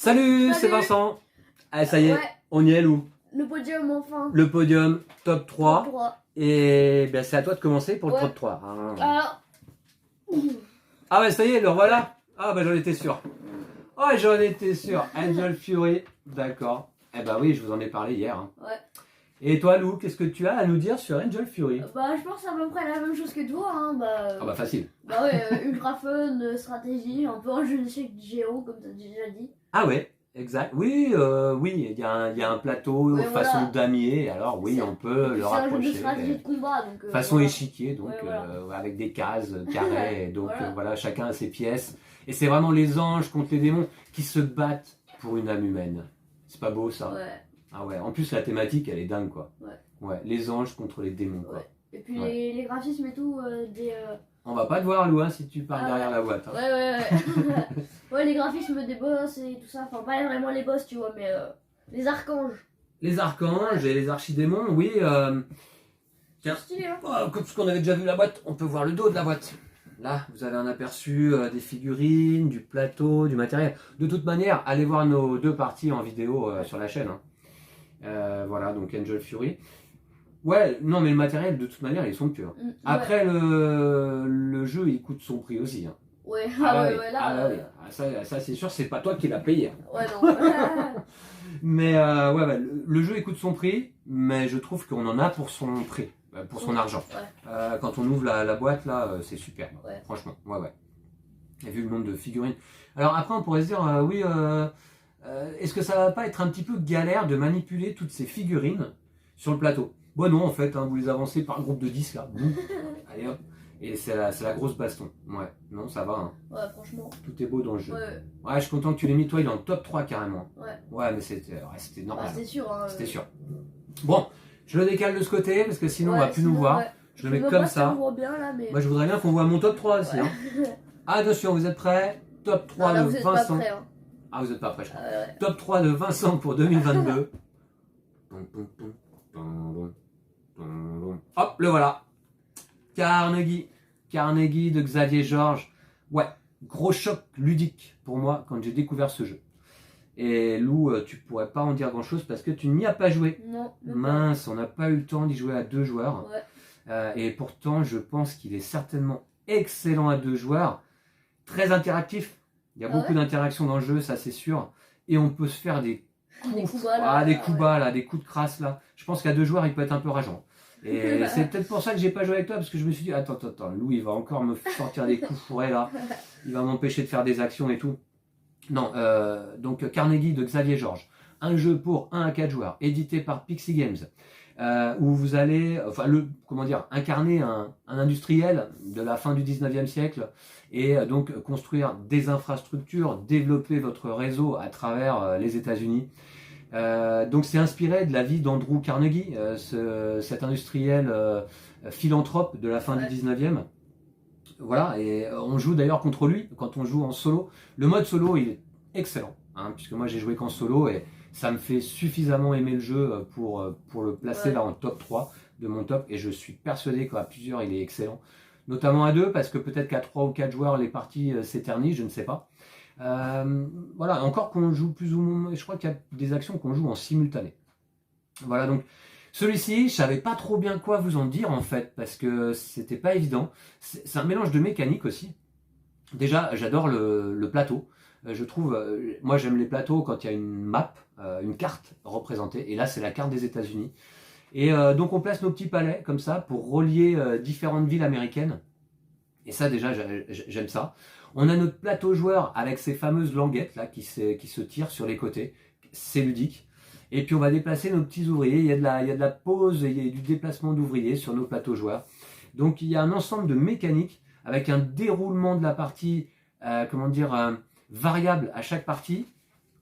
Salut, c'est Salut. Vincent. Ah, ça y est, Ouais. on y est, Lou. Le podium enfin. Le podium, top 3. 3. Et bien, c'est à toi de commencer pour le Ouais. top 3. Alors, Ah ouais, ça y est, le revoilà. Ah bah j'en étais sûr. Oh, j'en étais sûr. Angel Fury, d'accord. Eh bah oui, je vous en ai parlé hier. ouais. Et toi, Lou, qu'est-ce que tu as à nous dire sur Angel Fury? Bah, je pense à peu près la même chose que toi. Hein. Ah bah facile. Bah ouais, ultra fun, stratégie, un peu un jeu d'échecs géant, comme tu as déjà dit. Ah ouais, exact. Oui, oui, il y a un plateau Ouais, façon voilà. damier. Alors oui, C'est- on peut le C'est un jeu de rapprocher. stratégie de combat. Donc, Façon voilà. échiquier, donc Ouais, voilà. avec des cases carrées, donc Voilà. voilà, chacun a ses pièces. Et c'est vraiment les anges contre les démons qui se battent pour une âme humaine. C'est pas beau ça? Ouais. Ah ouais, en plus la thématique elle est dingue quoi. Ouais. Ouais, les anges contre les démons quoi. Ouais. Et puis Ouais. les graphismes et tout, des. On va pas te voir Lou hein, si tu parles Ah derrière ouais. la boîte. Hein. Ouais. Ouais, les graphismes des boss et tout ça. Enfin, pas vraiment les boss, tu vois, mais les archanges. Les archanges et les archidémons, oui. Tiens, Stylé, hein. oh, comme ce qu'on avait déjà vu la boîte, on peut voir le dos de la boîte. Là, vous avez un aperçu des figurines, du plateau, du matériel. De toute manière, allez voir nos deux parties en vidéo sur la chaîne. Hein. Voilà, donc Angel Fury. Ouais, non, mais le matériel, de toute manière, il est somptueux. Hein. Après, le jeu, il coûte son prix aussi. Hein. Ouais, Ouais, là. ah, ouais. Ah, ça c'est sûr, c'est pas toi qui l'as payé. Hein. Ouais, non. Mais ouais, le jeu, il coûte son prix, mais je trouve qu'on en a pour son prix, pour son argent. Ouais. Quand on ouvre la boîte, là, c'est super. Ouais. Franchement, ouais. Et vu le nombre de figurines. Alors après, on pourrait se dire, oui, est-ce que ça va pas être un petit peu galère de manipuler toutes ces figurines sur le plateau? Bon, non, en fait, hein, vous les avancez par groupe de 10, là. Boum. Allez hop. Et c'est la grosse baston. Ouais, non, ça va. Hein. Ouais, franchement. Tout est beau dans le jeu. Ouais. Ouais, je suis content que tu l'aies mis, toi, il est en top 3 carrément. Ouais. Ouais, mais c'était normal. Ah, c'était sûr. Hein, C'était sûr. Bon, je le décale de ce côté parce que sinon on va plus nous voir. Ouais. Je le mets comme ça. Bien, là, mais... Moi je voudrais bien qu'on voit mon top 3 aussi. Hein. Attention, vous êtes prêts? Top 3 non, là, de vous êtes Vincent. Pas prêts, hein. Ah, vous êtes pas prêts, je crois. Ouais. Top 3 de Vincent pour 2022. Hop, le voilà. Carnegie. Carnegie de Xavier Georges. Ouais, gros choc ludique pour moi quand j'ai découvert ce jeu. Et Lou, tu pourrais pas en dire grand chose parce que tu n'y as pas joué. Non. Mince, on n'a pas eu le temps d'y jouer à 2 joueurs. Ouais. Et pourtant, je pense qu'il est certainement excellent à 2 joueurs. Très interactif. Il y a beaucoup d'interactions dans le jeu, ça c'est sûr. Et on peut se faire des coups bas, des coups bas, là, des coups de crasse là. Je pense qu'à 2 joueurs, il peut être un peu rageant. Et c'est peut-être pour ça que j'ai pas joué avec toi, parce que je me suis dit, attends, Lou, il va encore me sortir des coups fourrés là. Il va m'empêcher de faire des actions et tout. Non, donc Carnegie de Xavier Georges. Un jeu pour 1 à 4 joueurs, édité par Pixie Games. Où vous allez incarner un industriel de la fin du 19e siècle et donc construire des infrastructures, développer votre réseau à travers les États-Unis. Donc c'est inspiré de la vie d'Andrew Carnegie, cet industriel philanthrope de la fin du 19e. Voilà, et on joue d'ailleurs contre lui quand on joue en solo. Le mode solo, il est excellent, hein, puisque moi j'ai joué qu'en solo et ça me fait suffisamment aimer le jeu pour le placer là en top 3 de mon top. Et je suis persuadé qu'à plusieurs, il est excellent. Notamment à 2, parce que peut-être qu'à 3 ou 4 joueurs, les parties s'éternisent, je ne sais pas. Voilà, encore qu'on joue plus ou moins, je crois qu'il y a des actions qu'on joue en simultané. Voilà, donc celui-ci, je savais pas trop bien quoi vous en dire en fait, parce que c'était pas évident. C'est un mélange de mécanique aussi. Déjà, j'adore le plateau. Je trouve, moi j'aime les plateaux quand il y a une map, une carte représentée, et là c'est la carte des États-Unis. Et donc on place nos petits palais comme ça pour relier différentes villes américaines. Et ça déjà, j'aime ça. On a notre plateau joueur avec ces fameuses languettes là qui se tirent sur les côtés. C'est ludique. Et puis on va déplacer nos petits ouvriers. Il y a de la pause, il y a du déplacement d'ouvriers sur nos plateaux joueurs. Donc il y a un ensemble de mécaniques avec un déroulement de la partie, variable à chaque partie,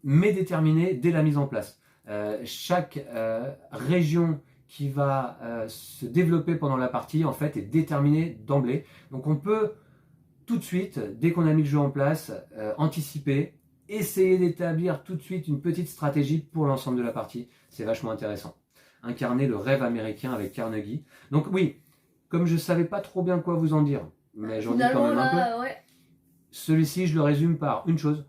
mais déterminé dès la mise en place. Chaque région qui va se développer pendant la partie, en fait, est déterminée d'emblée. Donc on peut tout de suite, dès qu'on a mis le jeu en place, anticiper, essayer d'établir tout de suite une petite stratégie pour l'ensemble de la partie. C'est vachement intéressant. Incarner le rêve américain avec Carnegie. Donc oui, comme je ne savais pas trop bien quoi vous en dire, mais j'en dis quand même un peu. Ouais. Celui-ci, je le résume par une chose.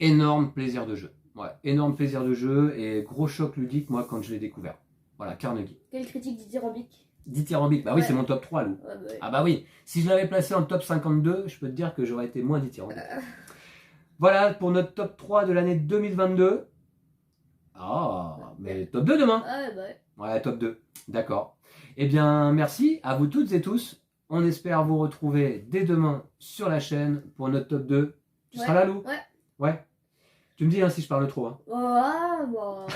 énorme plaisir de jeu. Ouais, énorme plaisir de jeu et gros choc ludique, moi, quand je l'ai découvert. Voilà, Carnegie. Quelle critique dithyrambique? Dithyrambique, bah oui, c'est mon top 3, Lou. Ouais, bah, Ah bah oui, si je l'avais placé en top 52, je peux te dire que j'aurais été moins dithyrambique. Voilà pour notre top 3 de l'année 2022. Ah, mais top 2 demain. Ouais, bah ouais. Ouais, top 2. D'accord. Eh bien, merci à vous toutes et tous. On espère vous retrouver dès demain sur la chaîne pour notre top 2. Tu seras là, Lou? Ouais. Ouais. Tu me dis si je parle trop. Hein. Ouais, bon.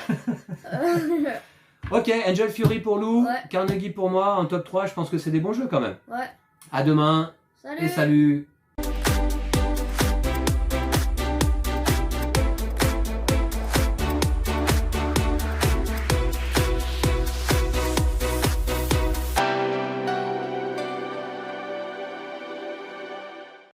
Ok, Angel Fury pour Lou, Ouais. Carnegie pour moi, en top 3, je pense que c'est des bons jeux quand même. Ouais. À demain Salut. et salut.